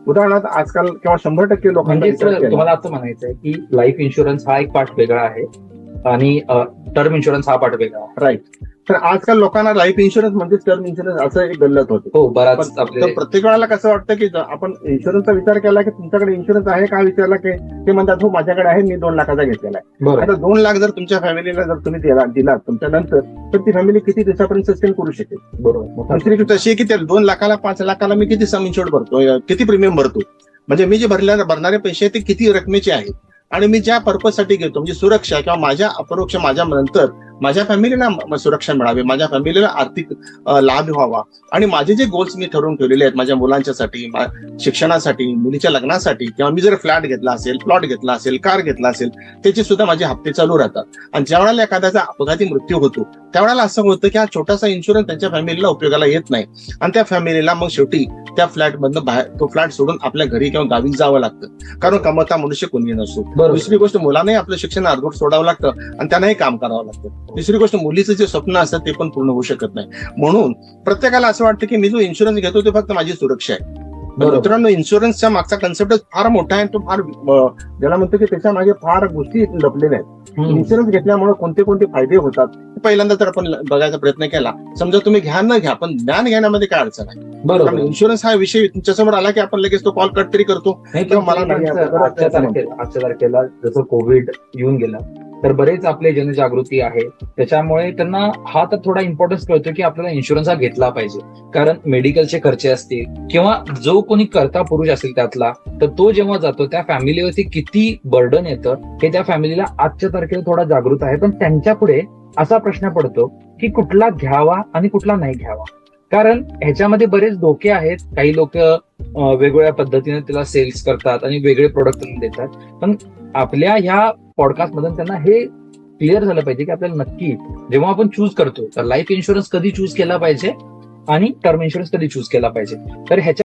उदाहरणार्थ आजकाल किंवा 100% लोकांना म्हणजे विचार केला. तुम्हाला असं म्हणायचं आहे की लाईफ इन्शुरन्स हा एक पार्ट वेगळा आहे आणि टर्म इन्शुरन्स हा पार्ट वेगळा आहे. राईट. तर आजकाल लोकांना लाईफ इन्शुरन्स म्हणजे टर्म इन्शुरन्स असं एक गल्लत होते. हो, बराच पण आपले तर प्रत्येक वेळेला कसं वाटतं की आपण इन्शुरन्सचा विचार केला की तुमच्याकडे इन्शुरन्स आहे का विचारला की ते म्हणतात हो माझ्याकडे आहे, मी 2 लाखाचा घेतलेला आहे. बरोबर. आता 2 लाख जर तुमच्या फॅमिलीला जर तुम्ही दिला तुमच्या नंतर, तर ती फॅमिली किती दिवसापर्यंत सस्टेन करू शकेल. बरोबर. दुसरी गोष्ट अशी आहे की त्या 2 लाखाला 5 लाखाला मी किती सम इन्शुर्ड भरतो, किती प्रीमियम भरतो, म्हणजे मी जे भरणारे पैसे ते किती रकमेचे आहेत आणि मी ज्या पर्पजसाठी घेतो म्हणजे सुरक्षा किंवा माझ्या अपरोक्ष माझ्या नंतर माझ्या फॅमिलीला सुरक्षा मिळावी, माझ्या फॅमिलीला आर्थिक लाभ व्हावा आणि माझे जे गोल्स मी ठरवून ठेवलेले आहेत माझ्या मुलांच्यासाठी, शिक्षणासाठी, मुलीच्या लग्नासाठी, किंवा मी जर फ्लॅट घेतला असेल, प्लॉट घेतला असेल, कार घेतला असेल, त्याचे सुद्धा माझे हप्ते चालू राहतात. आणि ज्या वेळेला एखाद्याचा अपघाती मृत्यू होतो त्यावेळेला असं होतं की हा छोटासा इन्शुरन्स त्यांच्या फॅमिलीला उपयोगाला येत नाही आणि त्या फॅमिलीला मग शेवटी त्या फ्लॅटमधनं बाहेर तो फ्लॅट सोडून आपल्या घरी किंवा गावी जावं लागतं, कारण कमवता मनुष्य कोणी नसतो. दुसरी गोष्ट मुलांनाही आपलं शिक्षण अर्धवट सोडावं लागतं आणि त्यांनाही काम करावं लागतं. दुसरी गोष्ट मुलीचं जे स्वप्न असतं ते पण पूर्ण होऊ शकत नाही. म्हणून प्रत्येकाला असं वाटतं की मी जो इन्शुरन्स घेतो ते फक्त माझी सुरक्षा आहे. मित्रांनो, इन्शुरन्सच्या मागचा कन्सेप्टच फार मोठा आहे, तो फार ज्याला म्हणतो की त्याच्या मागे फार गोष्टी लपलेल्या आहेत. इन्शुरन्स घेतल्यामुळे कोणते कोणते फायदे होतात पहिल्यांदा तर आपण बघायचा प्रयत्न केला. समजा तुम्ही घ्या न घ्या, पण ज्ञान घेण्यामध्ये काय अडचण आहे. बरोबर. इन्शुरन्स हा विषय तुमच्यासमोर आला की आपण लगेच तो कॉल कट तरी करतो. आजच्या तारखेला जसं कोविड येऊन गेला तर बरेच आपले जनजागृती आहे, त्याच्यामुळे त्यांना हा तर थोडा इम्पॉर्टन्स कळतो की आपल्याला इन्शुरन्स हा घेतला पाहिजे. कारण मेडिकलचे खर्च असतील किंवा जो कोणी करता पुरुष असेल त्यातला, तर तो जेव्हा जातो त्या फॅमिलीवरती किती बर्डन येतं हे त्या फॅमिलीला आजच्या तारखेला थोडा जागृत आहे. पण त्यांच्या पुढे असा प्रश्न पडतो की कुठला घ्यावा आणि कुठला नाही घ्यावा. कारण ह्याच्यामध्ये बरेच धोके आहेत. काही लोक वेगवेगळ्या पद्धतीने त्याला सेल्स करतात आणि वेगळे प्रोडक्ट देतात. पण आपल्या ह्या पॉडकास्ट मधून त्यांना हे क्लिअर झालं पाहिजे की आपल्याला नक्की जेव्हा आपण चूज करतो तर लाईफ इन्शुरन्स कधी चूज केला पाहिजे आणि टर्म इन्शुरन्स कधी चूज केला पाहिजे. तर ह्याच्या